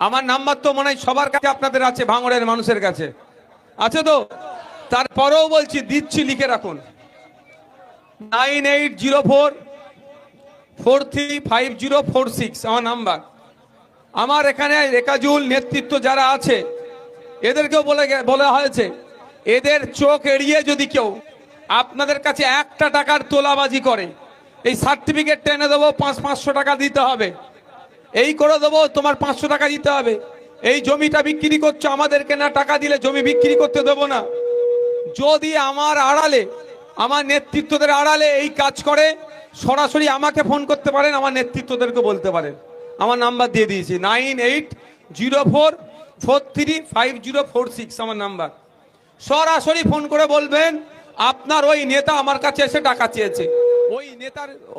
আমার নাম্বার তো মনে হয় সবার কাছে আপনাদের আছে, ভাঙড়ের মানুষের কাছে আছে তো। তারপরেও বলছি, দিচ্ছি, লিখে রাখুন 9804435046 আমার নাম্বার। আমার এখানে রেকাজুল নেতৃত্ব যারা আছে এদেরকেও বলা হয়েছে, এদের চোখ এড়িয়ে যদি কেউ আপনাদের কাছে একটা টাকার তোলাবাজি করে, এই সার্টিফিকেট টেনে দেবো, 500 টাকা দিতে হবে, এই করে দেবো, তোমার 500 টাকা দিতে হবে, এই জমিটা বিক্রি করছো আমাদেরকে না টাকা দিলে জমি বিক্রি করতে দেবো না। যদি আমার আড়ালে, আমার নেতৃত্বদের আড়ালে এই কাজ করে, সরাসরি আমাকে ফোন করতে পারেন, আমার নেতৃত্বদেরকে বলতে পারেন। আমার নাম্বার দিয়ে দিয়েছি 9804435046 আমার নাম্বার। সরাসরি ফোন করে বলবেন আপনার ওই নেতা আমার কাছে এসে টাকা চেয়েছে,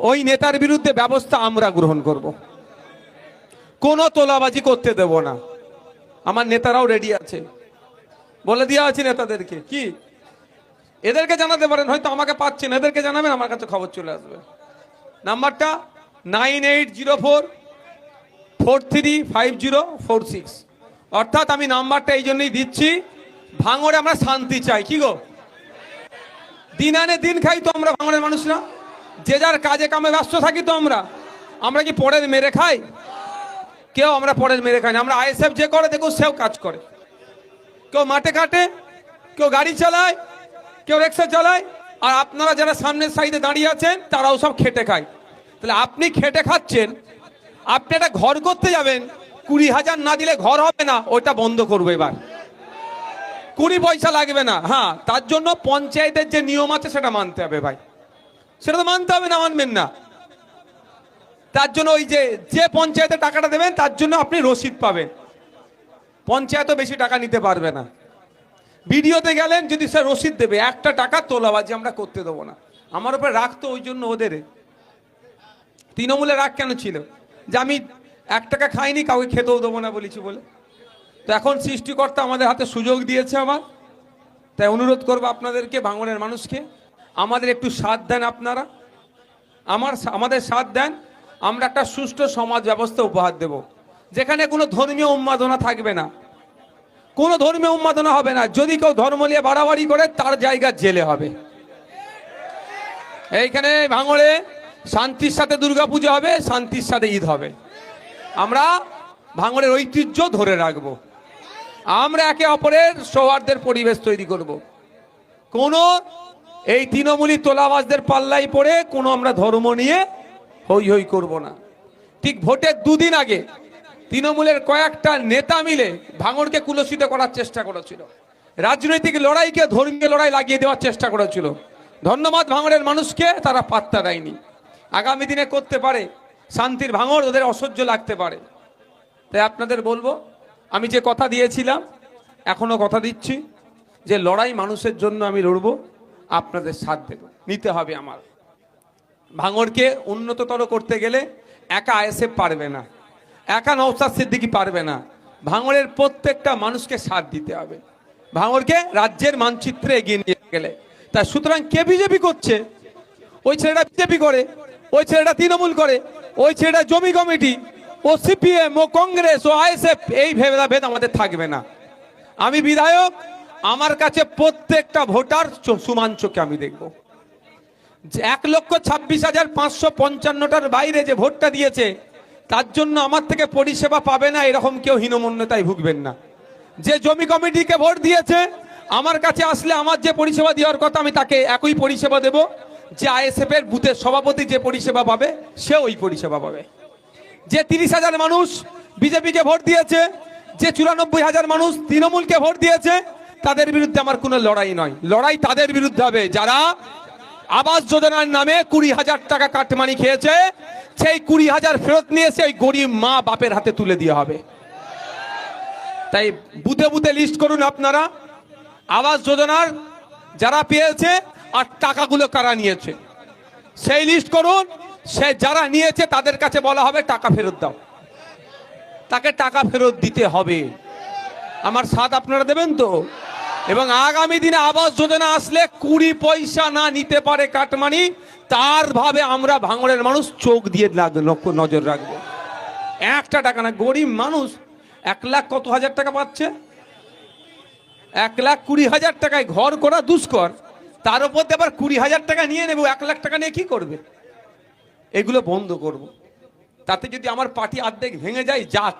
ওই নেতার বিরুদ্ধে ব্যবস্থা আমরা গ্রহণ করব, কোনো তোলাবাজি করতে দেব না। আমার নেতারাও রেডি আছে, বলে দেওয়া আছে নেতাদেরকে। কি এদেরকে জানাতে পারেন, হয়তো আমাকে পাচ্ছেন, এদেরকে জানাবেন, আমার কাছে খবর চলে আসবে। নাম্বারটা 9804435046। অর্থাৎ আমি নাম্বারটা এই জন্যই দিচ্ছি, ভাঙড়ে আমরা শান্তি চাই। কি গো, দিন আনে দিন খাই তো আমরা ভাঙড়ের মানুষরা, যে যার কাজে কামে ব্যস্ত থাকি তো আমরা কি পরের মেরে খাই? কেউ আমরা পরের মেরে খাই না। আমরা আইএসএফ যে করে দেখো সেও কাজ করে, কেউ মাঠে কাটে, কেউ গাড়ি চালায়, কেউ রিক্সা চালায়, আর আপনারা যারা সামনের সাইডে দাঁড়িয়ে আছেন তারাও সব খেটে খায়। তাহলে আপনি খেটে খাচ্ছেন, আপনি একটা ঘর করতে যাবেন, 20,000 না দিলে ঘর হবে না, ওইটা বন্ধ করবো এবার, 20 পয়সা লাগবে না। হ্যাঁ, তার জন্য পঞ্চায়েতের যে নিয়ম আছে সেটা মানতে হবে ভাই, সেটা তো মানতে হবে, না মানবেন না। তার জন্য ওই যে পঞ্চায়েতে টাকাটা দেবেন তার জন্য আপনি রসিদ পাবেন। পঞ্চায়েতও বেশি টাকা নিতে পারবে না। ভিডিওতে গেলেন, যদি স্যার রসিদ দেবে, একটা টাকা তোলাবাজি আমরা করতে দেবো না। আমার উপরে রাখতো ওই জন্য ওদের তৃণমূলে রাগ কেন ছিল, যে আমি 1 টাকা খাইনি, কাউকে খেতেও দেবো না বলেছি বলে। তো এখন সৃষ্টিকর্তা আমাদের হাতে সুযোগ দিয়েছে আমার, তাই অনুরোধ করবো আপনাদেরকে, ভাঙড়ের মানুষকে, আমাদের একটু সাথ দেন আপনারা, আমাদের সাথ দেন। আমরা একটা সুষ্ঠু সমাজ ব্যবস্থা উপহার দেব, যেখানে কোনো ধর্মীয় উন্মাদনা থাকবে না, কোনো ধর্মীয় উন্মাদনা হবে না। যদি কেউ ধর্ম নিয়ে বাড়াবাড়ি করে তার জায়গা জেলে হবে। এইখানে ভাঙড়ে শান্তির সাথে দুর্গাপূজা হবে, শান্তির সাথে ঈদ হবে। আমরা ভাঙড়ের ঐতিহ্য ধরে রাখবো, আমরা একে অপরের সৌহার্দ্যের পরিবেশ তৈরি করব। কোনো এই তৃণমূলী তোলাবাজদের পাল্লাই পড়ে কোনো আমরা ধর্ম নিয়ে হই হই করব না। ঠিক ভোটের 2 দিন আগে তৃণমূলের কয়েকটা নেতা মিলে ভাঙড়কে কুলসিত করার চেষ্টা করেছিল, রাজনৈতিক লড়াইকে ধর্মীয় লড়াই লাগিয়ে দেওয়ার চেষ্টা করেছিল। ধন্যবাদ ভাঙড়ের মানুষকে, তারা পাত্তা দেয়নি। আগামী দিনে করতে পারে, শান্তির ভাঙড় ওদের অসহ্য লাগতে পারে। তাই আপনাদের বলবো, আমি যে কথা দিয়েছিলাম এখনো কথা দিচ্ছি, যে লড়াই মানুষের জন্য আমি লড়বো, আপনাদের সাথ দেব, নিতে হবে আমার। ভাঙড়কে উন্নততর করতে গেলে একা আইএসএফ পারবে না, একা নওশাদ সিদ্দিকী পারবে না, ভাঙড়ের প্রত্যেকটা মানুষকে সাথ দিতে হবে, ভাঙড়কে রাজ্যের মানচিত্রে এগিয়ে নিয়ে গেলে। তাই সুতরাং কে বিজেপি করছে, ওই ছেলেটা বিজেপি করে, ওই ছেলেটা তৃণমূল করে, ওই ছেলেটা জমি কমিটি, ও সিপিএম, ও কংগ্রেস, ও আইএসএফ, এই ভেদাভেদ আমাদের থাকবে না। আমি বিধায়ক, আমার কাছে প্রত্যেকটা ভোটার সমান চোখে আমি দেখব। 1,26,555টার বাইরে যে ভোটটা দিয়েছে, তার জন্য আমার থেকে পরিষেবা পাবে না এরকম কেউ হীনমন্যতায় ভুগবেন না। যে জমি কমিটিকে ভোট দিয়েছে, আমার কাছে আসলে আমার যে পরিষেবা দেওয়ার কথা আমি তাকে একই পরিষেবা দেব। যে আইএসএফ এর বুথের সভাপতি যে পরিষেবা পাবে, সে ওই পরিষেবা পাবে। যে 30,000 মানুষ বিজেপিকে ভোট দিয়েছে, যে 94,000 মানুষ তৃণমূলকে ভোট দিয়েছে, তাদের বিরুদ্ধে আমার কোনো লড়াই নয়। লড়াই তাদের বিরুদ্ধে হবে যারা আবাস যোজনার নামে 20,000 টাকা কাটমানি খেয়েছে, সেই 20,000 ফেরত নিয়ে এসে ওই গরিব মা বাপের হাতে তুলে দেওয়া হবে। তাই বুথে বুথে লিস্ট করুন আপনারা, আবাস যোজনার যারা পেয়েছে আর টাকাগুলো কারা নিয়েছে সেই লিস্ট করুন। সে যারা নিয়েছে তাদের কাছে বলা হবে টাকা ফেরত দাও, তাকে টাকা ফেরত দিতে হবে। আমার সাথ আপনারা দেবেন তো? এবং আগামী দিনে আবাস যোজনা আসলে 20 পয়সা না নিতে পারে কাটমানি, তার ভাবে আমরা ভাঙড়ের মানুষ চোখ দিয়ে নজর রাখবো। 1 টাকা না, গরিব মানুষ 1,00,000 কত হাজার টাকা পাচ্ছে? 1,20,000 টাকায় ঘর করা দুষ্কর, তার উপর আবার 20,000 টাকা নিয়ে নেবে, 1,00,000 টাকা নিয়ে কি করবে? এগুলো বন্ধ করব। তাতে যদি আমার পার্টি অর্ধেক ভেঙে যায়, যাক।